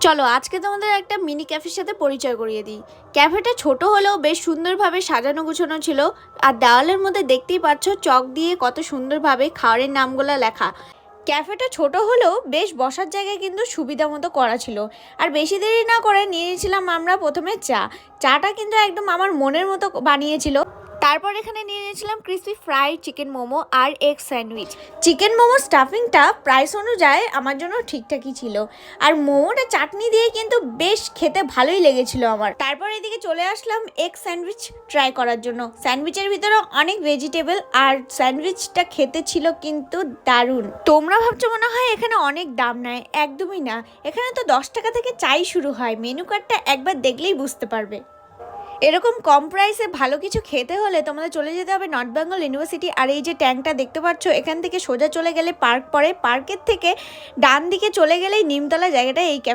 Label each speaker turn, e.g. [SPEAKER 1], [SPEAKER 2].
[SPEAKER 1] চলো আজকে তোমাদের একটা মিনি ক্যাফের সাথে পরিচয় করিয়ে দিই। ক্যাফেটা ছোট হলেও বেশ সুন্দরভাবে সাজানো গুছানো ছিল। আর দেওয়ালের মধ্যে দেখতেই পাচ্ছ চক দিয়ে কত সুন্দরভাবে খাবারের নামগুলো লেখা। ক্যাফেটা ছোট হলেও বেশ বসার জায়গায় কিন্তু সুবিধা মতো করা ছিল। আর বেশি দেরি না করে নিয়ে নিয়েছিলাম আমরা প্রথমে চাটা কিন্তু একদম আমার মনের মতো বানিয়েছিল। তারপর এখানে নিয়ে নিয়েছিলাম ক্রিসপি ফ্রাইড চিকেন মোমো আর এগ স্যান্ডউইচ। চিকেন মোমো স্টাফিংটা প্রাইস অনুযায়ী আমার জন্য ঠিকঠাকই ছিল, আর মোমোটা চাটনি দিয়ে কিন্তু বেশ খেতে ভালোই লেগেছিল আমার। তারপর এদিকে চলে আসলাম এগ স্যান্ডউইচ ট্রাই করার জন্য। স্যান্ডউইচের ভিতরে অনেক ভেজিটেবল, আর স্যান্ডউইচটা খেতে ছিল কিন্তু দারুণ। তোমরা ভাবছো মনে হয় এখানে অনেক দাম নেয়, একদমই না। এখানে তো 10 টাকা থেকে চাই শুরু হয়। মেনু কার্ডটা একবার দেখলেই বুঝতে পারবে। এরকম কম প্রাইসে ভালো কিছু খেতে হলে তোমাদের চলে যেতে হবে নর্থ বেঙ্গল ইউনিভার্সিটি। আর এই যে ট্যাঙ্কটা দেখতে পাচ্ছ, এখান থেকে সোজা চলে গেলে পার্ক পড়ে। পার্কের থেকে ডান দিকে চলে গেলেই নিমতলা জায়গাটা এই